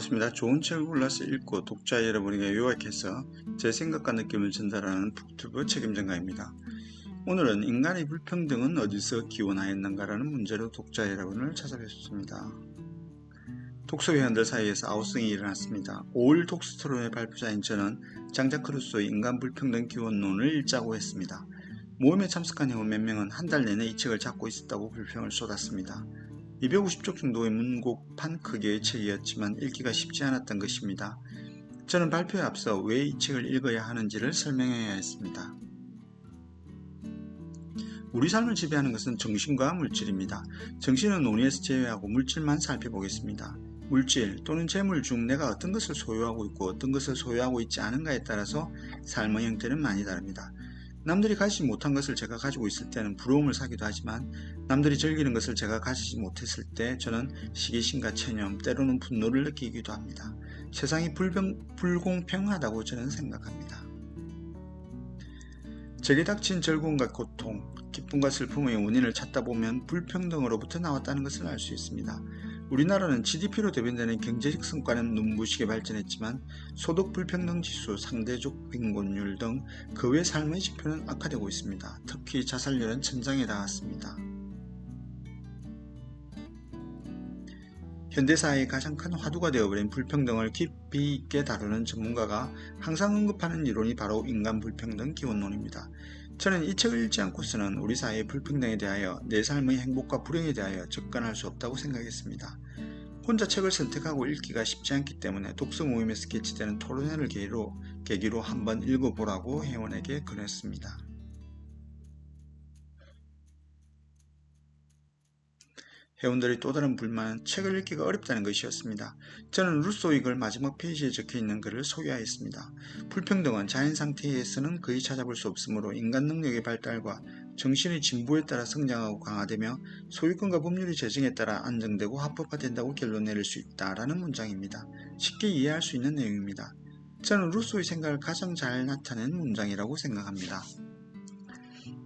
반갑습니다. 좋은 책을 골라서 읽고 독자 여러분에게 요약해서 제 생각과 느낌을 전달하는 북튜브 책임전가입니다. 오늘은 인간의 불평등은 어디서 기원하였는가라는 문제로 독자 여러분을 찾아뵙습니다. 독서회원들 사이에서 아우성이 일어났습니다. 5월 독서토론회 발표자인 저는 장자크 루소의 인간 불평등 기원론을 읽자고 했습니다. 모임에 참석한 회원 몇 명은 한 달 내내 이 책을 잡고 있었다고 불평을 쏟았습니다. 250쪽 정도의 문고판 크기의 책이었지만 읽기가 쉽지 않았던 것입니다. 저는 발표에 앞서 왜 이 책을 읽어야 하는지를 설명해야 했습니다. 우리 삶을 지배하는 것은 정신과 물질입니다. 정신은 논의에서 제외하고 물질만 살펴보겠습니다. 물질 또는 재물 중 내가 어떤 것을 소유하고 있고 어떤 것을 소유하고 있지 않은가에 따라서 삶의 형태는 많이 다릅니다. 남들이 가지지 못한 것을 제가 가지고 있을 때는 부러움을 사기도 하지만 남들이 즐기는 것을 제가 가지지 못했을 때 저는 시기심과 체념, 때로는 분노를 느끼기도 합니다. 세상이 불공평하다고 저는 생각합니다. 제게 닥친 즐거움과 고통, 기쁨과 슬픔의 원인을 찾다 보면 불평등으로부터 나왔다는 것을 알 수 있습니다. 우리나라는 GDP로 대변되는 경제적 성과는 눈부시게 발전했지만 소득 불평등 지수, 상대적 빈곤율 등 그 외 삶의 지표는 악화되고 있습니다. 특히 자살률은 천장에 닿았습니다. 현대사회의 가장 큰 화두가 되어버린 불평등을 깊이 있게 다루는 전문가가 항상 언급하는 이론이 바로 인간 불평등 기원론입니다. 저는 이 책을 읽지 않고서는 우리 사회의 불평등에 대하여 내 삶의 행복과 불행에 대하여 접근할 수 없다고 생각했습니다. 혼자 책을 선택하고 읽기가 쉽지 않기 때문에 독서 모임에서 개최되는 토론회를 계기로 한번 읽어보라고 회원에게 권했습니다. 회원들의 또 다른 불만은 책을 읽기가 어렵다는 것이었습니다. 저는 루소의 글 마지막 페이지에 적혀있는 글을 소개하였습니다. 불평등은 자연 상태에서는 거의 찾아볼 수 없으므로 인간 능력의 발달과 정신의 진보에 따라 성장하고 강화되며 소유권과 법률의 제정에 따라 안정되고 합법화된다고 결론 내릴 수 있다라는 문장입니다. 쉽게 이해할 수 있는 내용입니다. 저는 루소의 생각을 가장 잘 나타낸 문장이라고 생각합니다.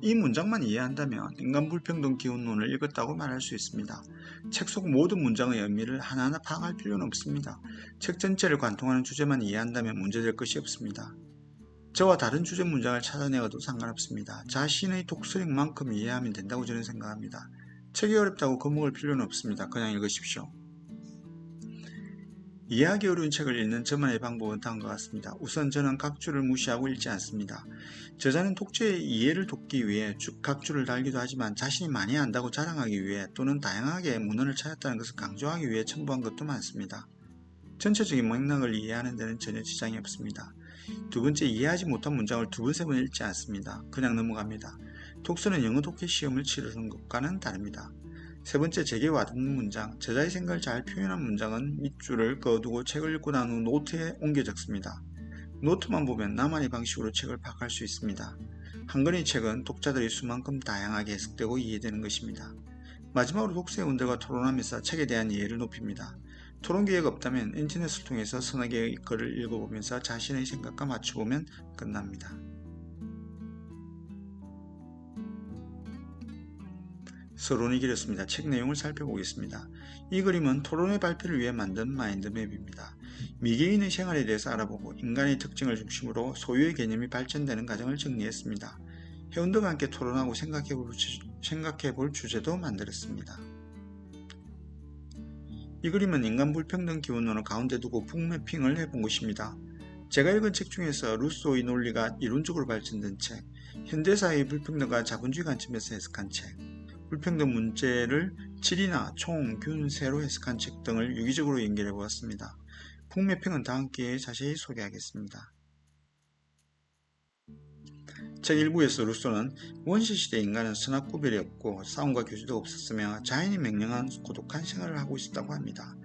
이 문장만 이해한다면 인간 불평등 기원론을 읽었다고 말할 수 있습니다. 책 속 모든 문장의 의미를 하나하나 파악할 필요는 없습니다. 책 전체를 관통하는 주제만 이해한다면 문제될 것이 없습니다. 저와 다른 주제 문장을 찾아내어도 상관없습니다. 자신의 독서력만큼 이해하면 된다고 저는 생각합니다. 책이 어렵다고 겁먹을 필요는 없습니다. 그냥 읽으십시오. 이해하기 어려운 책을 읽는 저만의 방법은 다음과 같습니다. 우선 저는 각주를 무시하고 읽지 않습니다. 저자는 독자의 이해를 돕기 위해 각주를 달기도 하지만 자신이 많이 안다고 자랑하기 위해 또는 다양하게 문헌을 찾았다는 것을 강조하기 위해 첨부한 것도 많습니다. 전체적인 맥락을 이해하는 데는 전혀 지장이 없습니다. 두 번째, 이해하지 못한 문장을 두 번, 세 번 읽지 않습니다. 그냥 넘어갑니다. 독서는 영어 독해 시험을 치르는 것과는 다릅니다. 세 번째, 제게 와닿는 문장, 저자의 생각을 잘 표현한 문장은 밑줄을 그어두고 책을 읽고 난 후 노트에 옮겨 적습니다. 노트만 보면 나만의 방식으로 책을 파악할 수 있습니다. 한 권의 책은 독자들의 수만큼 다양하게 해석되고 이해되는 것입니다. 마지막으로 독서회원들과 토론하면서 책에 대한 이해를 높입니다. 토론 기회가 없다면 인터넷을 통해서 서너 개의 글을 읽어보면서 자신의 생각과 맞춰보면 끝납니다. 서론이 길었습니다. 책 내용을 살펴보겠습니다. 이 그림은 토론회 발표를 위해 만든 마인드맵입니다. 미개인의 생활에 대해서 알아보고 인간의 특징을 중심으로 소유의 개념이 발전되는 과정을 정리했습니다. 회원들과 함께 토론하고 생각해볼 주제도 만들었습니다. 이 그림은 인간 불평등 기원론을 가운데 두고 북매핑을 해본 것입니다. 제가 읽은 책 중에서 루소의 논리가 이론적으로 발전된 책, 현대사회의 불평등과 자본주의 관점에서 해석한 책, 불평등 문제를 질이나 총, 균, 세로 해석한 책 등을 유기적으로 연결해 보았습니다. 북매핑은 다음 기회에 자세히 소개하겠습니다. 책 1부에서 루소는 원시시대 인간은 선악 구별이 없고 싸움과 교제도 없었으며 자연이 명령한 고독한 생활을 하고 있었다고 합니다.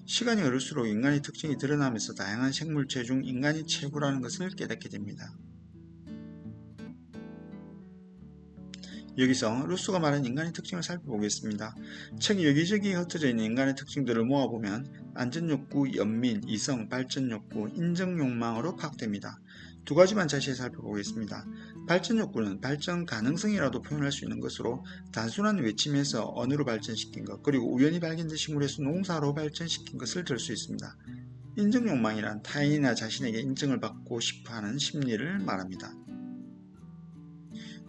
시간이 흐를수록 인간의 특징이 드러나면서 다양한 생물체 중 인간이 최고라는 것을 깨닫게 됩니다. 여기서 루소가 말한 인간의 특징을 살펴보겠습니다. 책 여기저기 흩어져 있는 인간의 특징들을 모아보면 안전욕구, 연민, 이성, 발전욕구, 인정욕망으로 파악됩니다. 두 가지만 자세히 살펴보겠습니다. 발전욕구는 발전 가능성이라도 표현할 수 있는 것으로 단순한 외침에서 언어로 발전시킨 것, 그리고 우연히 발견된 식물에서 농사로 발전시킨 것을 들 수 있습니다. 인정 욕망이란 타인이나 자신에게 인정을 받고 싶어하는 심리를 말합니다.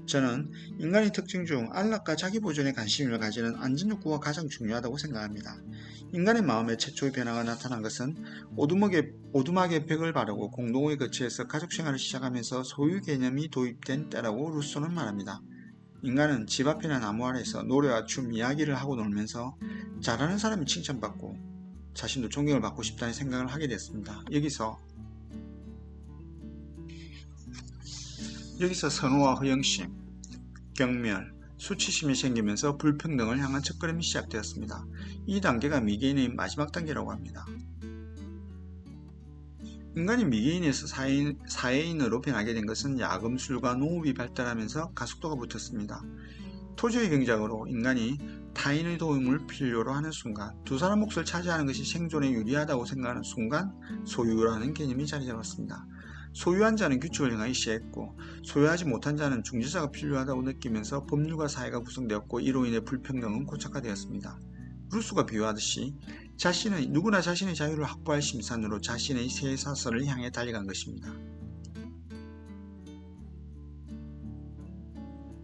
저는 인간의 특징 중 안락과 자기보존에 관심을 가지는 안전욕구가 가장 중요하다고 생각합니다. 인간의 마음에 최초의 변화가 나타난 것은 오두막에 벽을 바르고 공동의 거치에서 가족생활을 시작하면서 소유 개념이 도입된 때라고 루소는 말합니다. 인간은 집 앞이나 나무 아래에서 노래와 춤, 이야기를 하고 놀면서 잘하는 사람이 칭찬받고 자신도 존경을 받고 싶다는 생각을 하게 됐습니다. 여기서 선호와 허영심, 경멸, 수치심이 생기면서 불평등을 향한 첫걸음이 시작되었습니다. 이 단계가 미개인의 마지막 단계라고 합니다. 인간이 미개인에서 사회인으로 변하게 된 것은 야금술과 농업이 발달하면서 가속도가 붙었습니다. 토지의 경작으로 인간이 타인의 도움을 필요로 하는 순간, 두 사람 몫을 차지하는 것이 생존에 유리하다고 생각하는 순간 소유라는 개념이 자리 잡았습니다. 소유한 자는 규칙을 정하기 시작했고 소유하지 못한 자는 중재자가 필요하다고 느끼면서 법률과 사회가 구성되었고 이로 인해 불평등은 고착화되었습니다. 루소가 비유하듯이 누구나 자신의 자유를 확보할 심산으로 자신의 쇠사슬을 향해 달려간 것입니다.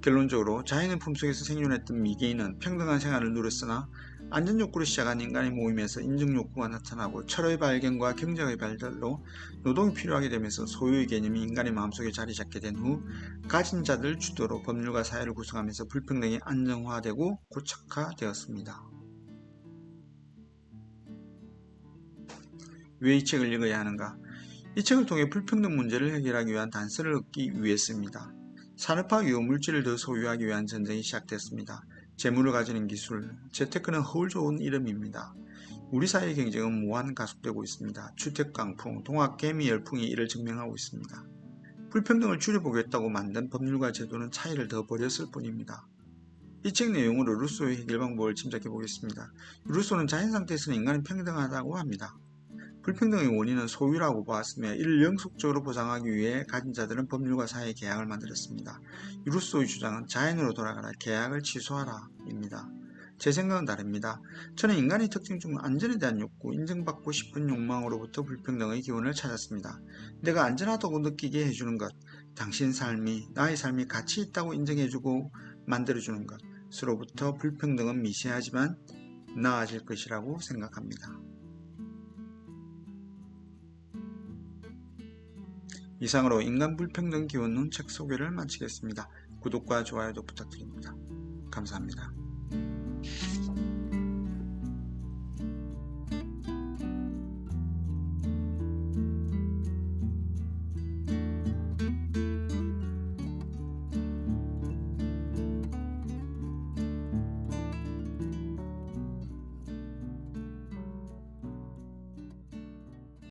결론적으로 자연의 품속에서 생존했던 미개인은 평등한 생활을 누렸으나 안전욕구로 시작한 인간의 모임에서 인정욕구가 나타나고 철의 발견과 경제의 발달로 노동이 필요하게 되면서 소유의 개념이 인간의 마음속에 자리 잡게 된 후 가진 자들 주도로 법률과 사회를 구성하면서 불평등이 안정화되고 고착화되었습니다. 왜 이 책을 읽어야 하는가? 이 책을 통해 불평등 문제를 해결하기 위한 단서를 얻기 위해서입니다. 산업화 이후 물질을 더 소유하기 위한 전쟁이 시작됐습니다. 재물을 가지는 기술, 재테크는 허울 좋은 이름입니다. 우리 사회의 경쟁은 무한 가속되고 있습니다. 주택 강풍, 동학 개미 열풍이 이를 증명하고 있습니다. 불평등을 줄여보겠다고 만든 법률과 제도는 차이를 더 벌였을 뿐입니다. 이 책 내용으로 루소의 해결 방법을 짐작해 보겠습니다. 루소는 자연 상태에서는 인간은 평등하다고 합니다. 불평등의 원인은 소유라고 보았으며 이를 영속적으로 보장하기 위해 가진 자들은 법률과 사회 계약을 만들었습니다. 루소의 주장은 자연으로 돌아가라, 계약을 취소하라 입니다. 제 생각은 다릅니다. 저는 인간의 특징 중 안전에 대한 욕구, 인정받고 싶은 욕망으로부터 불평등의 기원을 찾았습니다. 내가 안전하다고 느끼게 해주는 것, 당신 삶이, 나의 삶이 가치 있다고 인정해주고 만들어주는 것으로부터 불평등은 미세하지만 나아질 것이라고 생각합니다. 이상으로 인간 불평등 기원론 책 소개를 마치겠습니다. 구독과 좋아요도 부탁드립니다. 감사합니다.